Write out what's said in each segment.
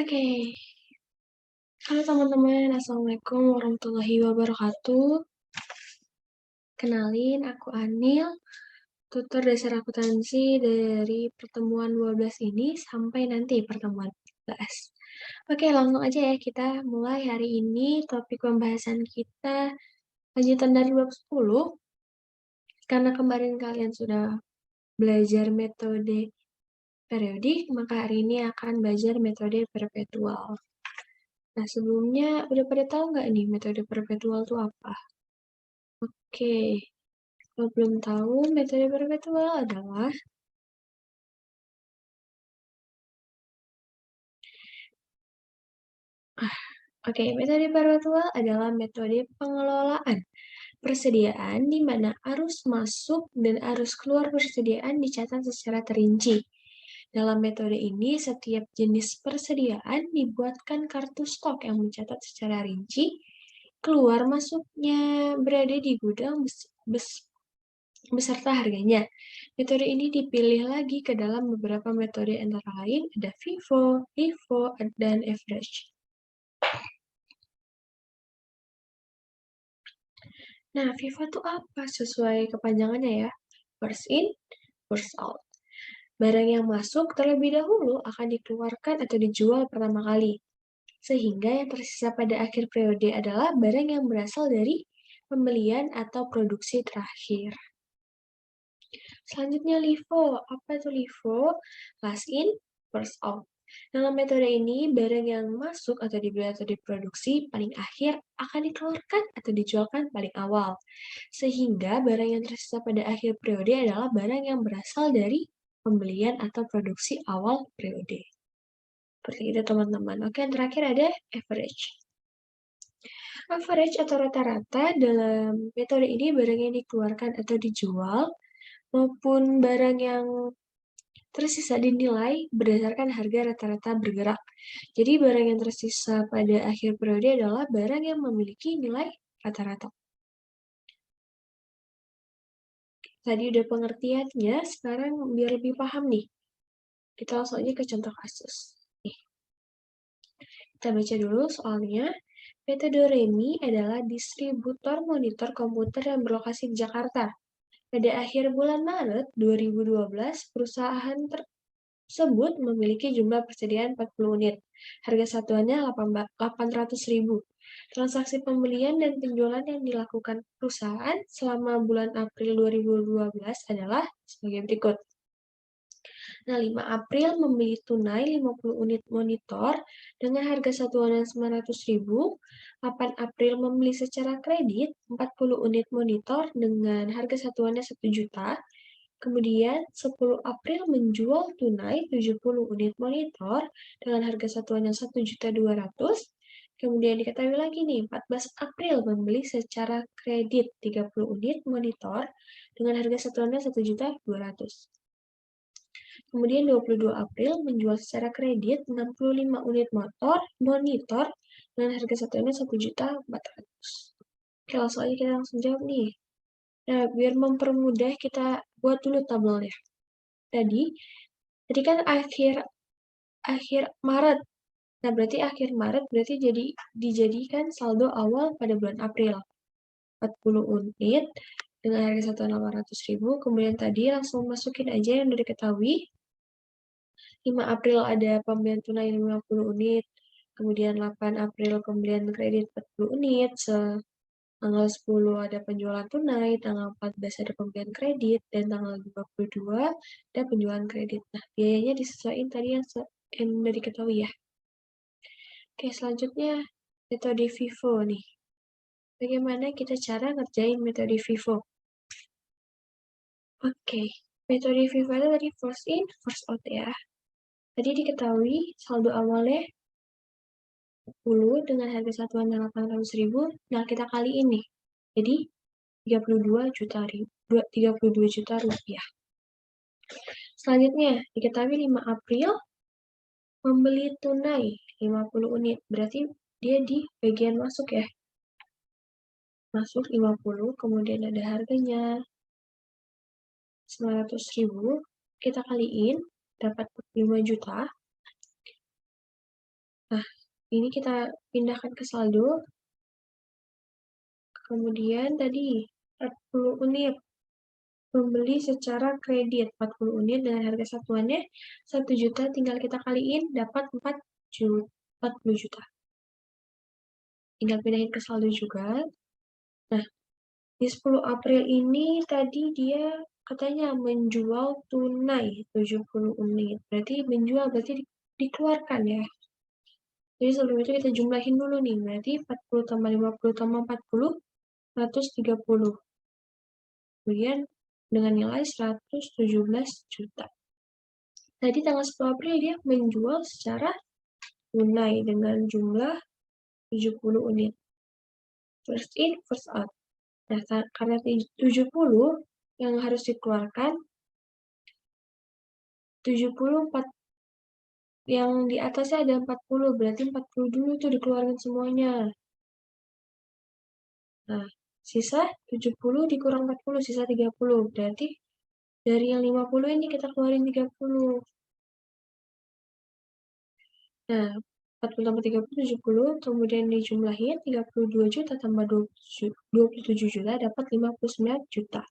Oke, halo teman-teman, Assalamualaikum warahmatullahi wabarakatuh. Kenalin, aku Anil, tutor dasar akuntansi dari pertemuan 12 ini sampai nanti pertemuan 14. Oke, langsung aja ya, kita mulai hari ini topik pembahasan kita lanjutan dari bab 10. Karena kemarin kalian sudah belajar metode periodik, maka hari ini akan belajar metode perpetual. Nah, sebelumnya udah pada tahu nggak nih metode perpetual itu apa? Oke, kalau belum tahu, metode perpetual adalah metode perpetual adalah metode pengelolaan persediaan di mana arus masuk dan arus keluar persediaan dicatat secara terinci. Dalam metode ini, setiap jenis persediaan dibuatkan kartu stok yang mencatat secara rinci keluar masuknya berada di gudang beserta harganya. Metode ini dipilih lagi ke dalam beberapa metode antara lain ada FIFO, LIFO, dan average. Nah, FIFO itu apa? Sesuai kepanjangannya ya. First in, first out. Barang yang masuk terlebih dahulu akan dikeluarkan atau dijual pertama kali. Sehingga yang tersisa pada akhir periode adalah barang yang berasal dari pembelian atau produksi terakhir. Selanjutnya LIFO. Apa itu LIFO? Last in, first out. Dalam metode ini, barang yang masuk atau dibeli atau diproduksi paling akhir akan dikeluarkan atau dijualkan paling awal. Sehingga barang yang tersisa pada akhir periode adalah barang yang berasal dari pembelian atau produksi awal periode. Seperti itu teman-teman. Oke, yang terakhir ada average. Average atau rata-rata dalam metode ini barang yang dikeluarkan atau dijual maupun barang yang tersisa dinilai berdasarkan harga rata-rata bergerak. Jadi barang yang tersisa pada akhir periode adalah barang yang memiliki nilai rata-rata. Tadi udah pengertiannya, sekarang biar lebih paham nih. Kita langsung aja ke contoh kasus. Nih, kita baca dulu soalnya. Metode Remi adalah distributor monitor komputer yang berlokasi di Jakarta. Pada akhir bulan Maret 2012, perusahaan tersebut memiliki jumlah persediaan 40 unit. Harga satuannya 800.000. Transaksi pembelian dan penjualan yang dilakukan perusahaan selama bulan April 2012 adalah sebagai berikut. Nah, 5 April membeli tunai 50 unit monitor dengan harga satuannya 900.000. 8 April membeli secara kredit 40 unit monitor dengan harga satuannya 1 juta. Kemudian 10 April menjual tunai 70 unit monitor dengan harga satuannya 1.200.000. Kemudian diketahui lagi nih, 14 April membeli secara kredit 30 unit monitor dengan harga satuannya 1.200.000. Kemudian 22 April menjual secara kredit 65 unit monitor dengan harga satuannya 1.400.000. Oke, langsung aja kita langsung jawab nih. Nah, biar mempermudah kita buat dulu tabelnya. Tadi kan akhir Maret. Nah, berarti akhir Maret berarti dijadikan saldo awal pada bulan April. 40 unit dengan harga satuan 800.000. Kemudian tadi langsung masukin aja yang udah diketahui. 5 April ada pembelian tunai 50 unit. Kemudian 8 April pembelian kredit 40 unit. Tanggal 10 ada penjualan tunai, tanggal 14 ada pembelian kredit, dan tanggal 22 ada penjualan kredit. Nah, biayanya disesuaikan tadi yang udah diketahui ya. Oke, selanjutnya metode FIFO nih. Bagaimana kita cara ngerjain metode FIFO? Oke, metode FIFO itu tadi first in, first out ya. Tadi diketahui saldo awalnya 10 dengan harga satuan 800.000. Nah, kita kali ini. Jadi 32 juta rupiah. Selanjutnya, diketahui 5 April membeli tunai 50 unit. Berarti dia di bagian masuk ya. Masuk 50, kemudian ada harganya 900.000. Kita kaliin, dapat 5 juta. Nah, ini kita pindahkan ke saldo. Kemudian tadi 40 unit. Membeli secara kredit 40 unit dengan harga satuannya 1 juta, tinggal kita kaliin dapat 40 juta. Tinggal pindahin ke saldo juga. Nah, di 10 April ini tadi dia katanya menjual tunai 70 unit. Berarti menjual berarti dikeluarkan ya. Jadi sebelum itu kita jumlahin dulu nih. Berarti 40 tambah 50 tambah 40, 130. Kemudian dengan nilai 117 juta. Tadi tanggal 10 April dia menjual secara tunai dengan jumlah 70 unit. First in, first out. Nah, karena 70 yang harus dikeluarkan, 74 yang di atasnya ada 40, berarti 40 dulu tuh dikeluarkan semuanya. Nah, sisa 70 dikurang 40, sisa 30. Berarti dari yang 50 ini kita keluarin 30. Nah, 40 tambah 30, 70, kemudian dijumlahin 32 juta tambah 27 juta, dapat 59 juta.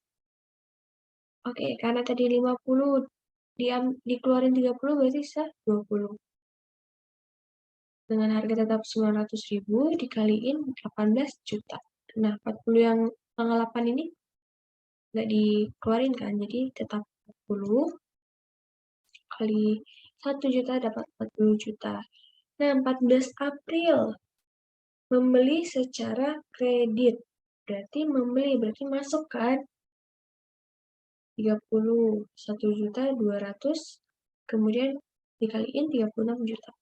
Oke, karena tadi 50 dikeluarin 30 berarti sisa 20. Dengan harga tetap 900.000 dikaliin 18 juta. Nah, 40 yang tanggal 8 ini nggak dikeluarin kan, jadi tetap 40 kali 1 juta dapat 40 juta. Nah, 14 April membeli secara kredit. Berarti membeli, berarti masuk kan 30, 1.200.000, kemudian dikaliin 36 juta.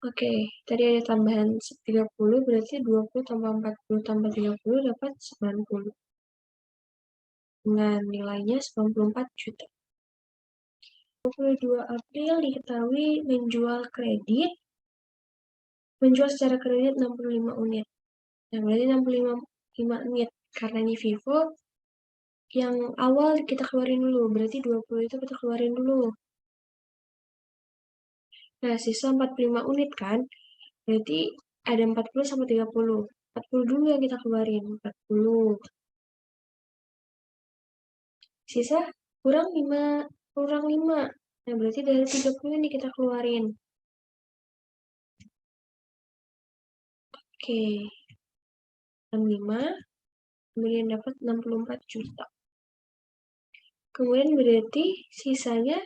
Oke, tadi ada tambahan 30, berarti 20 tambah 40 tambah 30 dapat 90. Dengan nilainya 94 juta. 22 April diketahui menjual secara kredit 65 unit. Nah, berarti 65 unit. Karena ini Vivo, yang awal kita keluarin dulu, berarti 20 itu kita keluarin dulu. Nah, sisa 45 unit kan, berarti ada 40 sama 30. 40 dulu yang kita keluarin, 40. Sisa kurang 5, kurang 5. Nah, berarti dari 30 ini kita keluarin. Oke. 65, kemudian dapat 64 juta. Kemudian berarti sisanya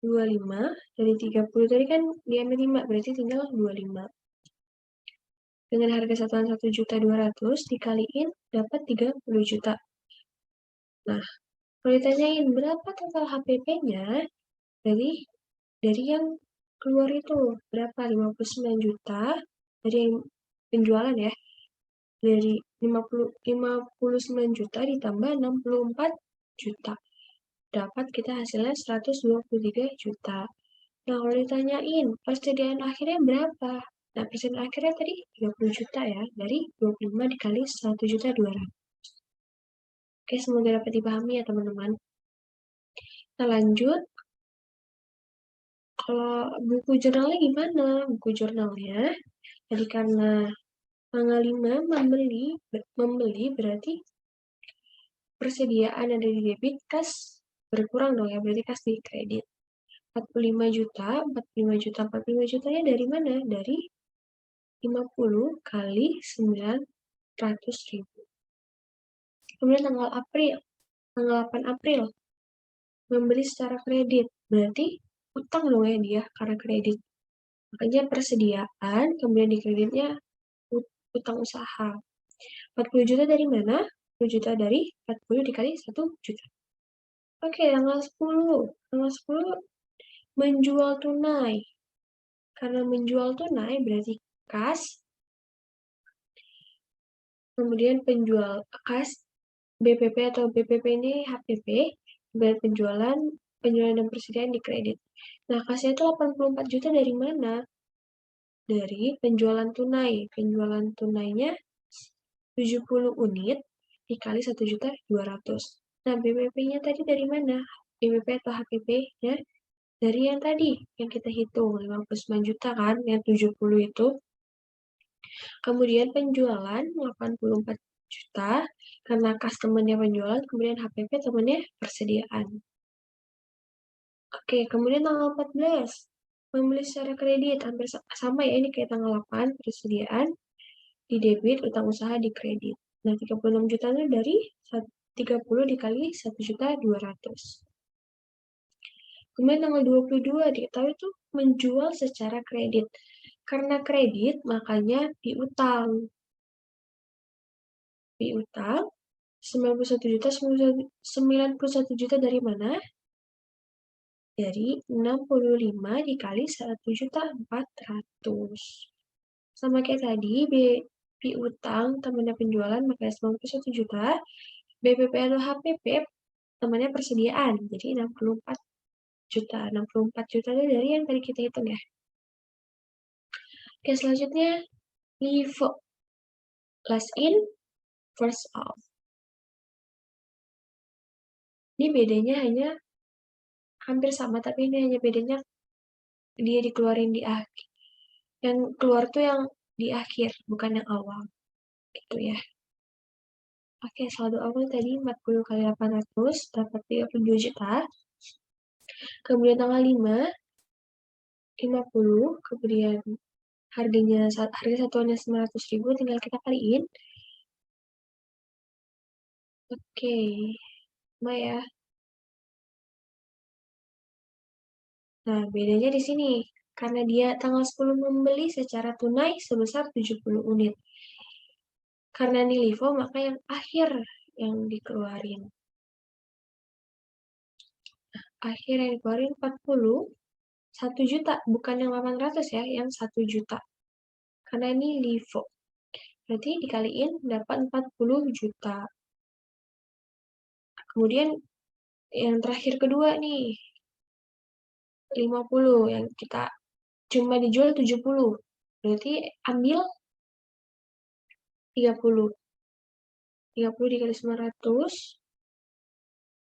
25, dari 30 tadi kan diambil 5, berarti tinggal 25. Dengan harga satuan 1.200.000 dikaliin dapat 30 juta. Nah, kalau ditanyain berapa total HPP-nya, dari yang keluar itu berapa? 59 juta dari yang penjualan ya. Dari 59 juta ditambah 64 juta. Dapat kita hasilnya 123 juta. Nah, kalau ditanyain persediaan akhirnya berapa? Nah, persediaan akhirnya tadi 30 juta ya. Dari 25 dikali 1.200.000. Oke, semoga dapat dipahami ya teman-teman. Kita lanjut. Kalau buku jurnalnya gimana? Buku jurnalnya, jadi karena tanggal 5 membeli berarti persediaan ada di debit, kas berkurang dong ya, berarti kas di kredit. 45 juta, 45 juta, 45 jutanya dari mana? Dari 50 kali 900.000. Kemudian tanggal 8 April, membeli secara kredit, berarti utang dong ya dia, karena kredit. Makanya persediaan, kemudian di kreditnya utang usaha. 40 juta dari mana? 10 juta dari 40 dikali 1 juta. Oke, tanggal 10. Tanggal 10 menjual tunai. Karena menjual tunai berarti kas, kemudian penjual kas, BPP atau BPP ini HPP, penjualan dan persediaan di kredit. Nah, kasnya itu 84 juta dari mana? Dari penjualan tunai. Penjualan tunainya 70 unit dikali 1.200.000. Nah, BPP-nya tadi dari mana? BPP atau HPP-nya dari yang tadi, yang kita hitung, 59 juta kan, yang 70 itu. Kemudian penjualan 84 juta, karena kas temennya penjualan, kemudian HPP temennya persediaan. Oke, kemudian tanggal 14, membeli secara kredit, hampir sama ya, ini kayak tanggal 8, persediaan, di debit, utang usaha di kredit. Nah, 36 juta itu dari 30 dikali 1.200.000. Kemudian tanggal 22 diketahui itu menjual secara kredit. Karena kredit, makanya piutang. Piutang 91 juta, 91 juta dari mana? Dari 65 dikali 1.400.000. Sama kayak tadi, piutang temannya penjualan, makanya 91 juta. BPP atau HPP temannya persediaan, jadi 64 juta. 64 juta itu dari yang tadi kita hitung ya. Oke, selanjutnya LIFO. Last in, first out. Ini bedanya hanya hampir sama, tapi ini hanya bedanya dia dikeluarin di akhir. Yang keluar tuh yang di akhir, bukan yang awal. Gitu ya. Oke, saldo awal tadi 40 kali 800, dapat 32 juta. Kemudian tanggal 5, 50, kemudian harga satuannya 900.000, tinggal kita kaliin. Oke, sama ya. Nah, bedanya di sini. Karena dia tanggal 10 membeli secara tunai sebesar 70 unit. Karena ini LIFO, maka yang akhir yang dikeluarin. Akhir yang dikeluarin 40, 1 juta. Bukan yang 800 ya, yang 1 juta. Karena ini LIFO. Berarti dikaliin dapat 40 juta. Kemudian yang terakhir kedua nih, 50 yang kita cuma dijual 70. Berarti ambil 30. 30 dikali 900.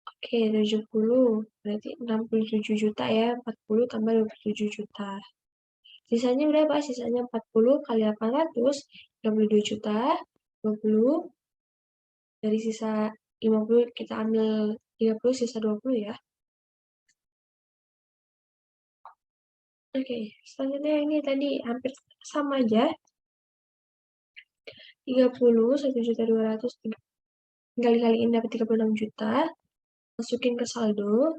Oke, 70. Berarti 67 juta ya. 40 tambah 27 juta. Sisanya berapa? Sisanya 40 kali 800. 32 juta. 20. Dari sisa 50 kita ambil 30, sisa 20 ya. Oke, selanjutnya ini tadi hampir sama aja. 30, 1.200.000, tinggal dikaliin dapat 36 juta. Masukin ke saldo.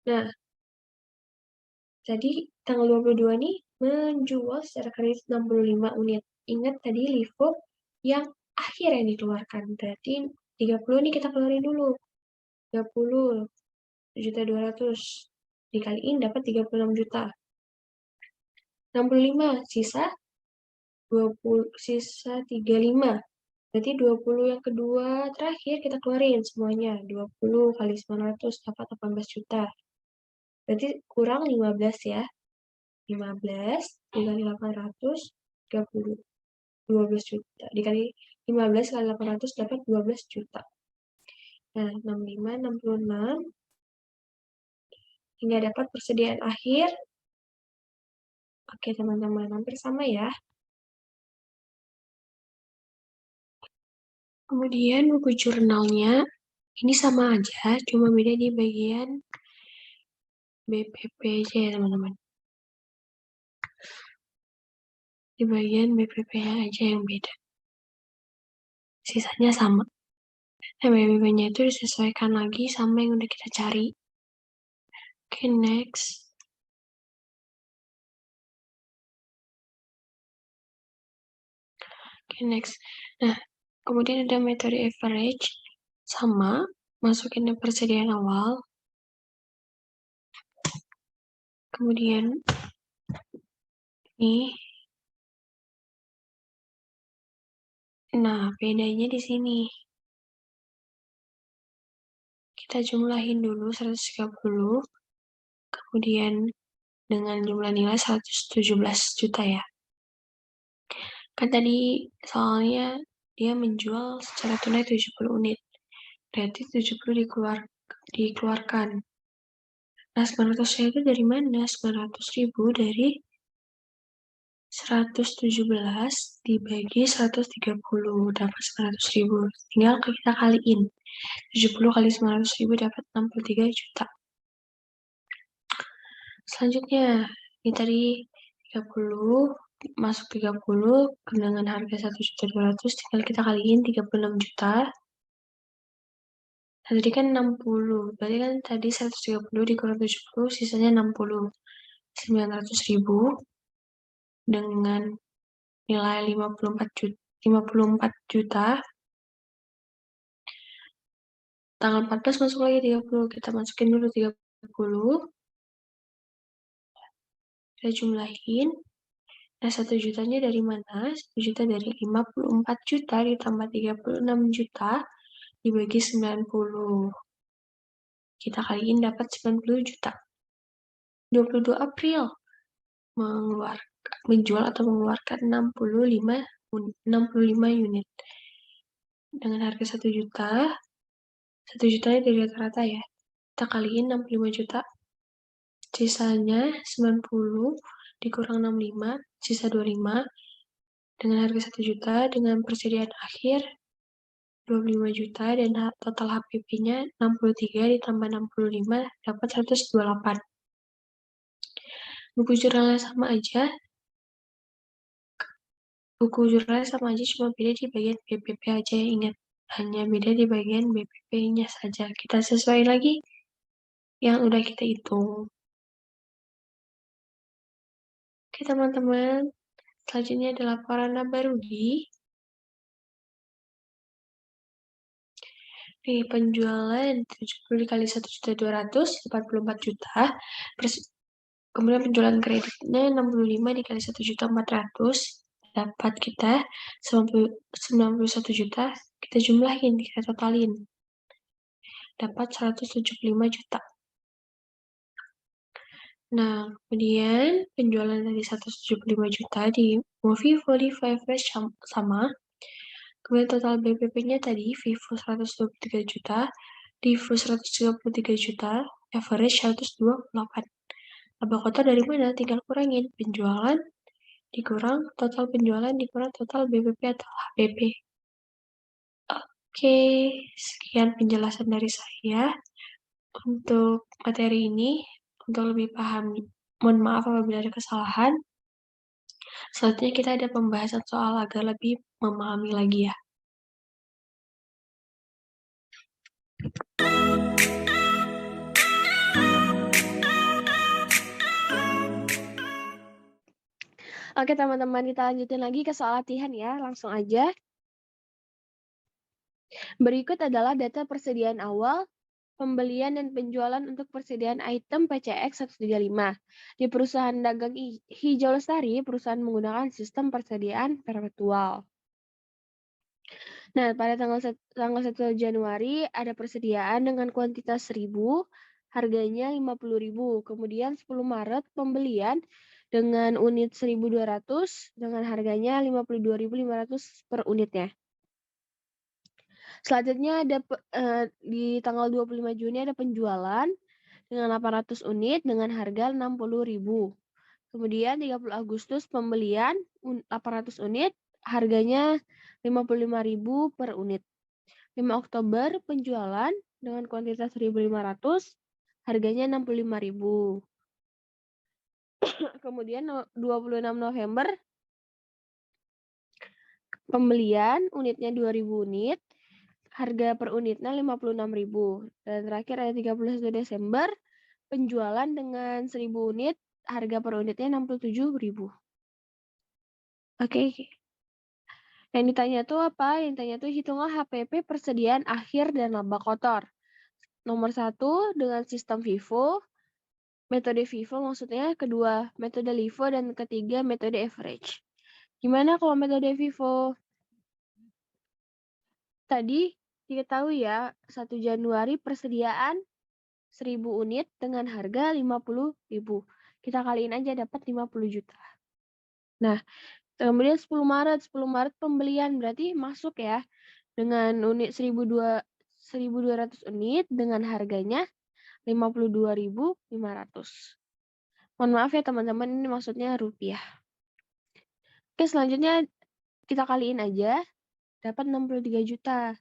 Nah, tadi tanggal 22 nih menjual secara kredit 65 unit. Ingat tadi LIFO yang akhir yang dikeluarkan. Berarti 30 nih kita keluarin dulu. 30 juta 200 dikaliin dapat 36 juta. 65 sisa 20, sisa 35. Berarti 20 yang kedua terakhir kita keluarin semuanya. 20 kali 900 dapat 18 juta. Berarti kurang 15 ya. 15 dikali 800, 30. 12 juta. Dikali 15 kali 800 dapat 12 juta. Nah, 65, 66. Hingga dapat persediaan akhir. Oke, teman-teman. Hampir sama ya. Kemudian buku jurnalnya. Ini sama aja, cuma beda di bagian BPP aja ya, teman-teman. Di bagian BPP-nya aja yang beda. Sisanya sama. Nah, BPP-nya itu disesuaikan lagi sama yang udah kita cari. Oke, next. Oke, next. Nah, kemudian ada metode average. Sama, masukin persediaan awal. Kemudian, ini. Nah, bedanya di sini. Kita jumlahin dulu 130. Kemudian, dengan jumlah nilai 117 juta ya. Kan tadi soalnya dia menjual secara tunai 70 unit. Berarti 70 dikeluar dikeluarkan. Nah, 900-nya itu dari mana? 900.000 dari 117 dibagi 130 dapat 900.000. Tinggal kita kaliin. 70 kali 900.000 dapat 63 juta. Selanjutnya, ini tadi 30 masuk 30 dengan harga 1.200.000, tinggal kita kaliin 36 juta. Nah, tadi kan 60, berarti kan tadi 130 dikurang 70, sisanya 60. 900.000 dengan nilai 54 juta. Tanggal 14 masuk lagi 30, kita masukin dulu 30. Kita jumlahin. Nah, 1 jutanya dari mana? 1 juta dari 54 juta ditambah 36 juta dibagi 90. Kita kaliin dapat 90 juta. 22 April menjual atau mengeluarkan 65 unit. Dengan harga 1 juta, 1 jutanya dari rata-rata ya. Kita kaliin 65 juta. Sisanya 90 dikurang 65, sisa 25. Dengan harga 1 juta, dengan persediaan akhir 25 juta dan total HPP-nya 63 ditambah 65 dapat 128. Buku jurnalnya sama aja. Cuma beda di bagian BPP aja ya, ingat. Hanya beda di bagian BPP-nya saja. Kita sesuai lagi yang udah kita hitung. Oke teman-teman, selanjutnya ada laporan laba rugi. Nih, penjualan 70 dikali 1.200, 44 juta. Kemudian penjualan kreditnya 65 dikali 1.400, dapat kita 91 juta. Kita jumlahin, kita totalin. Dapat 175 juta. Nah, kemudian penjualan dari 175 juta di Movivo, Liva, Fresh sama. Kemudian total BPP-nya tadi Vivo 123 juta, Livo 133 juta, average 128. Laba kotor dari mana? Tinggal kurangin penjualan dikurang total penjualan dikurang total BPP atau HPP. Oke, sekian penjelasan dari saya untuk materi ini. Untuk lebih paham, mohon maaf apabila ada kesalahan. Selanjutnya kita ada pembahasan soal agar lebih memahami lagi ya. Oke teman-teman, kita lanjutin lagi ke soal latihan ya, langsung aja. Berikut adalah data persediaan awal, pembelian dan penjualan untuk persediaan item PCX 135. Di perusahaan dagang hijau lestari, perusahaan menggunakan sistem persediaan perpetual. Nah, pada tanggal 1 Januari ada persediaan dengan kuantitas 1.000, harganya 50.000. Kemudian 10 Maret pembelian dengan unit 1.200 dengan harganya 52.500 per unitnya. Selanjutnya ada di tanggal 25 Juni ada penjualan dengan 800 unit dengan harga 60.000. Kemudian 30 Agustus pembelian 800 unit harganya 55.000 per unit. 5 Oktober penjualan dengan kuantitas 1.500 harganya 65.000. Kemudian 26 November pembelian unitnya 2.000 unit, harga per unitnya 56.000. Dan terakhir ada 31 Desember penjualan dengan 1.000 unit, harga per unitnya 67.000. Oke. Yang ditanya tuh apa? Yang ditanya tuh hitunglah HPP persediaan akhir dan laba kotor. Nomor 1 dengan sistem FIFO, metode FIFO maksudnya, kedua metode LIFO, dan ketiga metode average. Gimana kalau metode FIFO? Tadi diketahui ya, 1 Januari persediaan 1.000 unit dengan harga 50.000. Kita kaliin aja dapat 50 juta. Nah, kemudian 10 Maret pembelian berarti masuk ya dengan unit 1.200 1.200 unit dengan harganya 52.500. Mohon maaf ya teman-teman, ini maksudnya rupiah. Oke, selanjutnya kita kaliin aja, dapat 63 juta.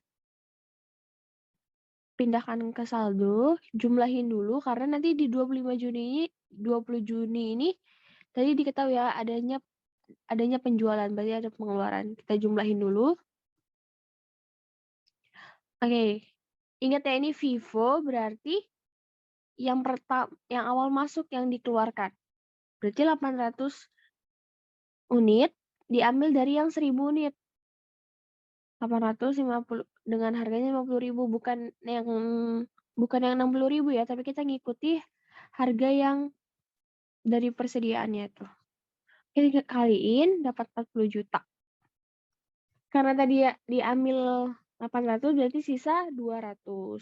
Pindahkan ke saldo, jumlahin dulu karena nanti di 20 Juni ini tadi diketahui ya adanya penjualan, berarti ada pengeluaran. Kita jumlahin dulu. Oke. Ingat ya, ini Vivo berarti yang awal masuk yang dikeluarkan. Berarti 800 unit diambil dari yang 1.000 unit. 850 dengan harganya 50.000, bukan yang 60.000 ya, tapi kita ngikuti harga yang dari persediaannya tuh. Kita kaliin dapat 40 juta. Karena tadi ya diambil 800 berarti sisa 200.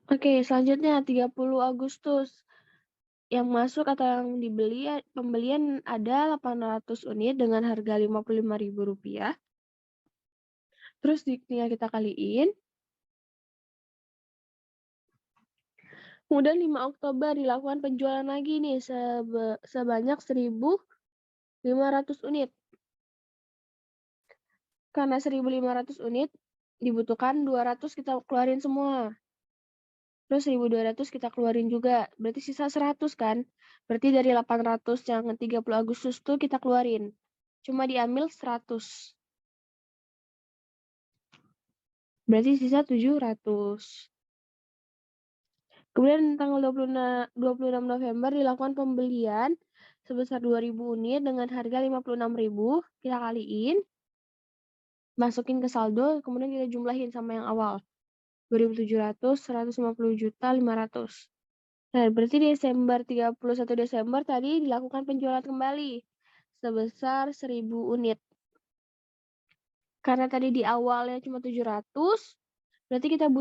Oke, selanjutnya 30 Agustus. Yang masuk atau yang pembelian ada 800 unit dengan harga Rp55.000. Terus tinggal kita kaliin. Kemudian 5 Oktober dilakukan penjualan lagi nih sebanyak 1.500 unit. Karena 1.500 unit dibutuhkan 200 kita keluarin semua. Terus 1.200 kita keluarin juga. Berarti sisa 100 kan? Berarti dari 800 yang 30 Agustus tuh kita keluarin. Cuma diambil 100. Berarti sisa 700. Kemudian tanggal 26 November dilakukan pembelian sebesar 2.000 unit dengan harga 56.000. Kita kaliin, masukin ke saldo, kemudian kita jumlahin sama yang awal. 2.700, 150 juta, 500. Nah, berarti 31 Desember tadi dilakukan penjualan kembali sebesar 1.000 unit. Karena tadi di awalnya cuma 700, berarti kita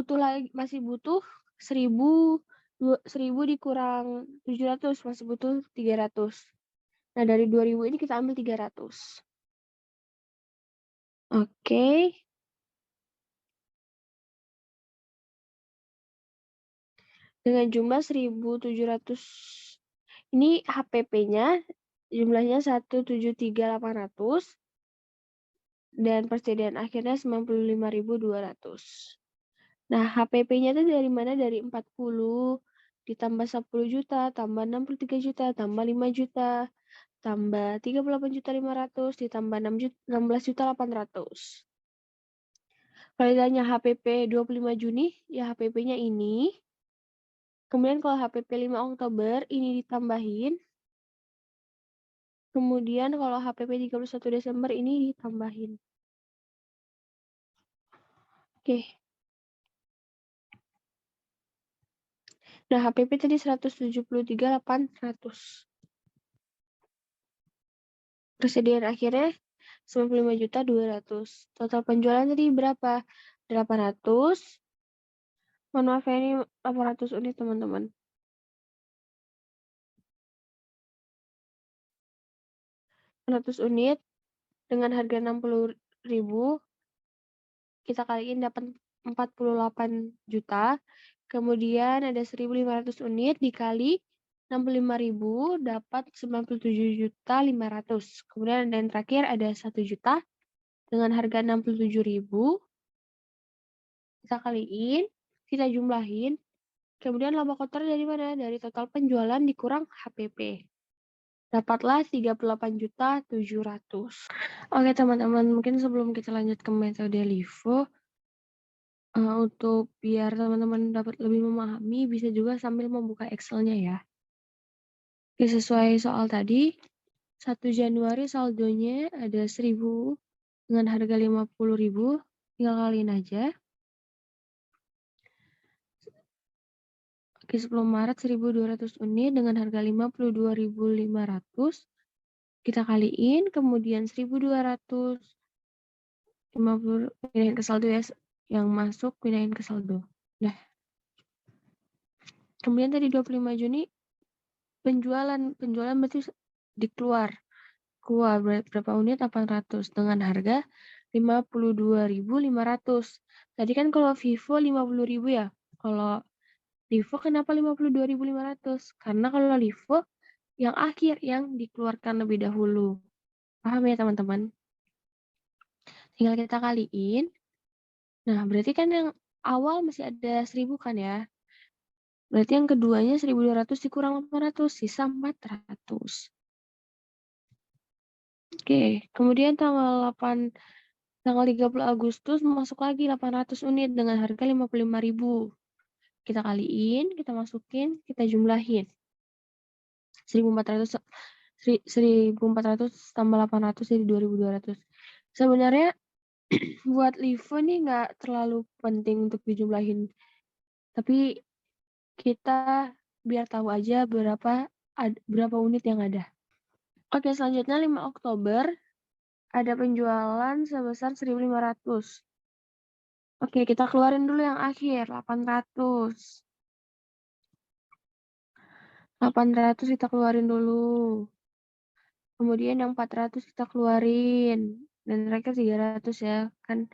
masih butuh 1.000 dikurang 700, masih butuh 300. Nah, dari 2.000 ini kita ambil 300. Oke. Dengan jumlah 1.700. Ini HPP-nya jumlahnya 173.800 dan persediaan akhirnya 95.200. Nah, HPP-nya itu dari mana? Dari 40 ditambah 10 juta, tambah 63 juta, tambah 5 juta, tambah 38.500, ditambah 16.800. Kalau ditanya HPP 25 Juni, ya HPP-nya ini. Kemudian kalau HPP 5 Oktober, ini ditambahin. Kemudian kalau HPP 31 Desember, ini ditambahin. Oke. Nah, HPP tadi 173.800. Persediaan akhirnya 95.200. Total penjualan tadi berapa? 800. Mohon maaf ya, ini 800 unit teman-teman. 100 unit dengan harga 60.000. Kita kaliin dapat 48 juta. Kemudian ada 1.500 unit dikali 65.000 dapat 97.500. Kemudian ada yang terakhir ada 1 juta dengan harga 67.000. Kita kaliin, kita jumlahin. Kemudian laba kotor dari mana? Dari total penjualan dikurang HPP. Dapatlah 38.700. Oke teman-teman, mungkin sebelum kita lanjut ke metode LIFO, untuk biar teman-teman dapat lebih memahami, bisa juga sambil membuka Excel-nya ya. Oke, sesuai soal tadi, 1 Januari saldonya ada 1.000 dengan harga 50.000, tinggal kaliin aja. Oke, 10 Maret 1.200 unit dengan harga 52.500. Kita kaliin, kemudian 1.200, 50, pindahin ke saldo ya, yang masuk pindahin ke saldo. Nah, kemudian tadi 25 Juni penjualan berarti dikeluar. keluar berapa unit? 800 dengan harga 52.500. Tadi kan kalau Vivo 50.000 ya. Kalau Livo kenapa 52.500? Karena kalau Livo yang akhir yang dikeluarkan lebih dahulu. Paham ya teman-teman? Tinggal kita kaliin. Nah, berarti kan yang awal masih ada 1.000 kan ya. Berarti yang keduanya 1.200 dikurang 800, sisa 400. Oke, kemudian tanggal 30 Agustus masuk lagi 800 unit dengan harga 55.000. Kita kaliin, kita masukin, kita jumlahin. 1.400 tambah 800 jadi 2.200. Sebenarnya buat Livo nih nggak terlalu penting untuk dijumlahin. Tapi kita biar tahu aja berapa unit yang ada. Oke, selanjutnya 5 Oktober ada penjualan sebesar 1.500. Oke, kita keluarin dulu yang akhir, 800. 800 kita keluarin dulu. Kemudian yang 400 kita keluarin. Dan terakhir 300 ya. Kan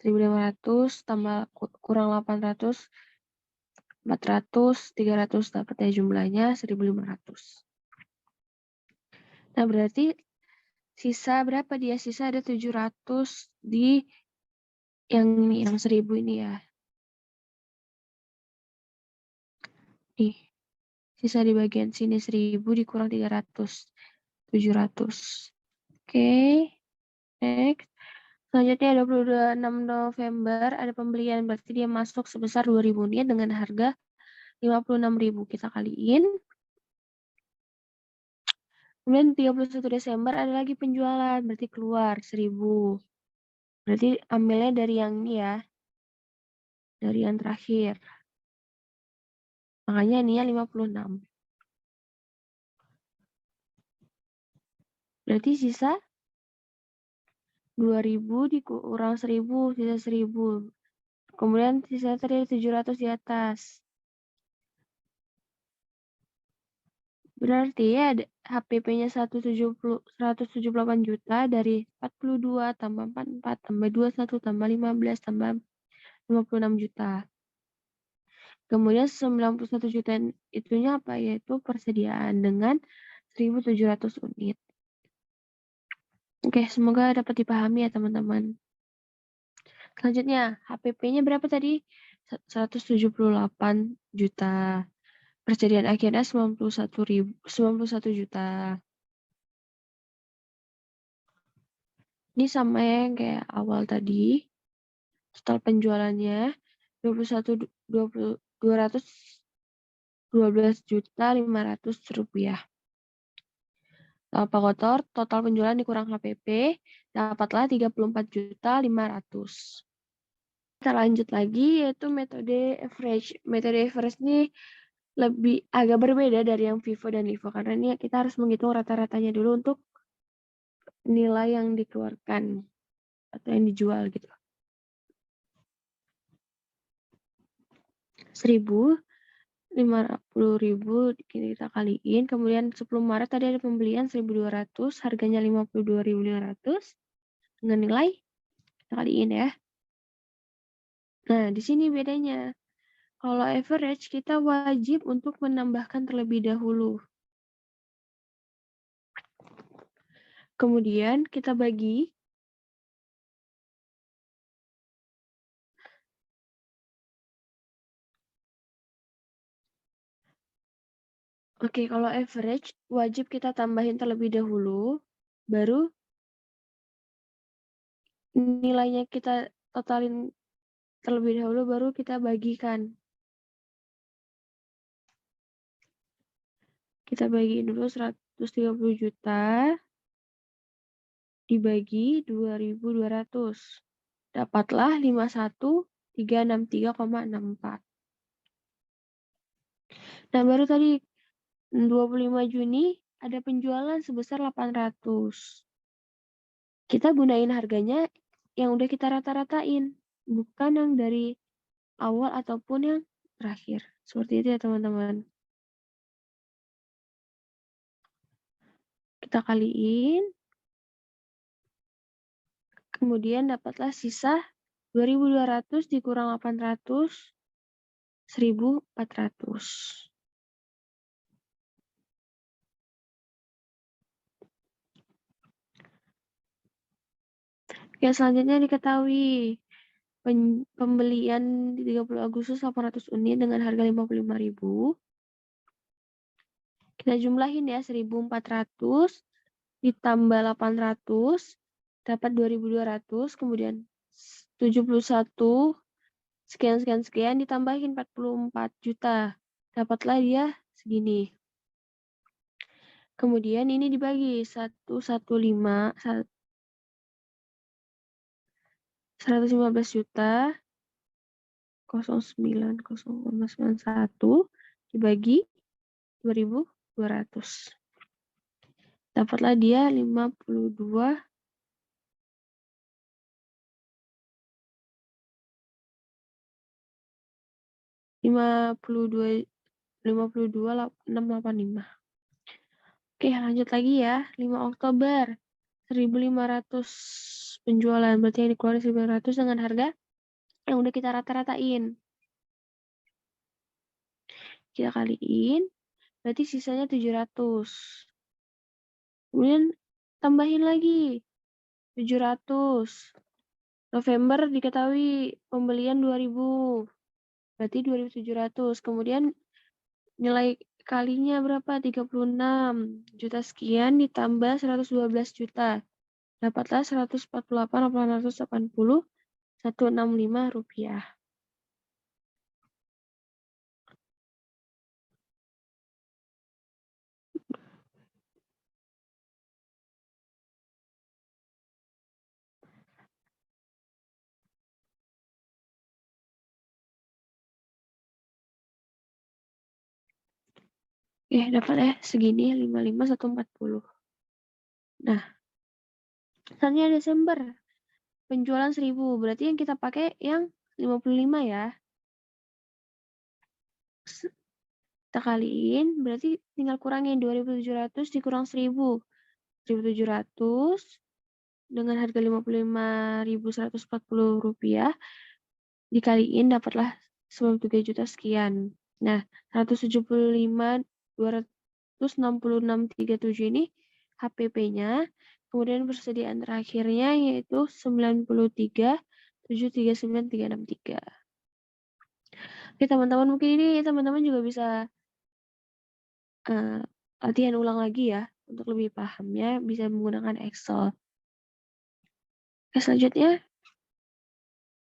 1.500 tambah kurang 800. 400, 300 dapat ya jumlahnya 1.500. Nah, berarti sisa berapa dia? Sisa ada 700 di yang ini, yang 1.000 ini ya. Nih, sisa di bagian sini 1.000 dikurang 300. 700. Oke, next. Selanjutnya 26 November ada pembelian, berarti dia masuk sebesar 2.000 unit dengan harga 56.000. Kita kaliin. Kemudian 31 Desember ada lagi penjualan, berarti keluar 1.000. Berarti ambilnya dari yang ini ya. Dari yang terakhir. Makanya ininya 56. Berarti sisa 2.000 dikurang 1.000, sisa 1.000. Kemudian sisa tadi 700 di atas. Berarti ya HPP-nya 178 juta dari 42 tambah 44 tambah 21 tambah 15 tambah 56 juta. Kemudian 91 juta itunya apa? Yaitu persediaan dengan 1.700 unit. Oke, semoga dapat dipahami ya teman-teman. Selanjutnya, HPP-nya berapa tadi? 178 juta. Persediaan akhirnya 91 juta. Ini sama yang kayak awal tadi. Total penjualannya 212 juta 500 rupiah. Tanpa kotor, total penjualan dikurang HPP, dapatlah 34 juta 500. Kita lanjut lagi, yaitu metode average. Metode average ini lebih agak berbeda dari yang Vivo dan Livo, karena ini kita harus menghitung rata-ratanya dulu untuk nilai yang dikeluarkan atau yang dijual gitu. 1.550.000 kita kaliin, kemudian 10 Maret tadi ada pembelian 1.200, harganya 52.500 dengan nilai kita kaliin ya. Nah, di sini bedanya. Kalau average kita wajib untuk menambahkan terlebih dahulu. Kemudian kita bagi. Oke, kalau average wajib kita tambahin terlebih dahulu, baru nilainya kita totalin terlebih dahulu, baru kita bagikan. Kita bagi dulu 130 juta dibagi 2.200. Dapatlah 51.363,64. Nah, baru tadi 25 Juni ada penjualan sebesar 800. Kita gunain harganya yang udah kita rata-ratain, bukan yang dari awal ataupun yang terakhir. Seperti itu ya teman-teman. Kita kaliin. Kemudian dapatlah sisa 2.200 dikurang 800, 1.400. Oke, selanjutnya diketahui pembelian di 30 Agustus 800 unit dengan harga 55.000. Kita jumlahin ya, 1.400 ditambah 800 dapat 2.200, kemudian 71 sekian ditambahin 44 juta. Dapatlah dia segini. Kemudian ini dibagi 115 115 juta 09,91 dibagi 2.200. Dapatlah dia 52 685. Oke, lanjut lagi ya. 5 Oktober 1.500 penjualan, berarti yang dikeluarin 1.500 dengan harga yang udah kita rata-ratain. Kita kaliin, berarti sisanya 700. Kemudian tambahin lagi 700. November diketahui pembelian 2.000. Berarti 2.700. Kemudian nilai kalinya berapa? 36 juta sekian ditambah 112 juta. Dapatlah 148.880 165 rupiah. Dapat segini 55.140. Nah, misalnya Desember penjualan 1.000, berarti yang kita pakai yang 55 ya. Kita kaliin, berarti tinggal kurangin 2.700 dikurang 1.000. 1.700 dengan harga 55.140 rupiah dikaliin dapatlah 93 juta sekian. Nah, 175.266.37 ini HPP-nya. Kemudian persediaan terakhirnya yaitu 93.739.363. Oke, teman-teman, mungkin ini teman-teman juga bisa latihan ulang lagi ya. Untuk lebih pahamnya bisa menggunakan Excel. Oke, selanjutnya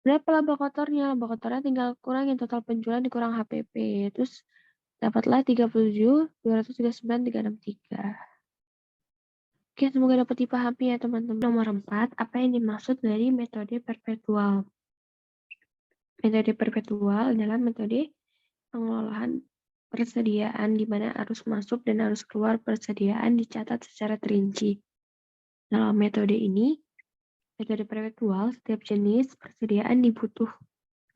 berapa laba kotornya? Laba kotornya tinggal kurangin total penjualan dikurang HPP. Terus dapatlah 37.239.363. Oke, semoga dapat dipahami ya teman-teman. Nomor 4, apa yang dimaksud dari metode perpetual? Metode perpetual adalah metode pengelolaan persediaan di mana arus masuk dan arus keluar persediaan dicatat secara terinci. Dalam metode ini, metode perpetual, setiap jenis persediaan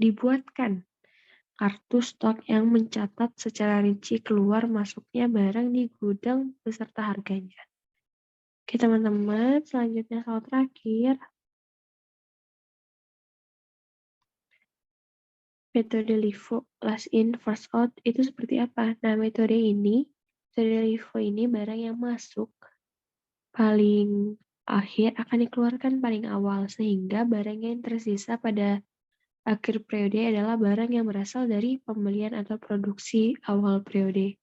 dibuatkan kartu stok yang mencatat secara rinci keluar masuknya barang di gudang beserta harganya. Oke teman-teman, selanjutnya soal terakhir. Metode LIFO, last in, first out, itu seperti apa? Nah, metode LIFO ini barang yang masuk paling akhir akan dikeluarkan paling awal, sehingga barang yang tersisa pada akhir periode adalah barang yang berasal dari pembelian atau produksi awal periode.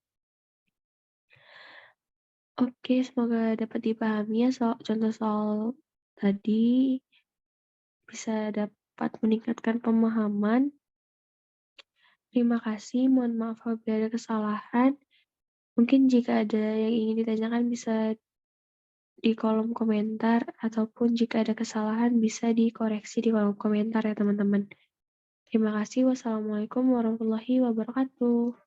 Oke, semoga dapat dipahami ya contoh soal tadi bisa dapat meningkatkan pemahaman. Terima kasih, mohon maaf apabila ada kesalahan. Mungkin jika ada yang ingin ditanyakan bisa di kolom komentar, ataupun jika ada kesalahan bisa dikoreksi di kolom komentar ya teman-teman. Terima kasih. Wassalamualaikum warahmatullahi wabarakatuh.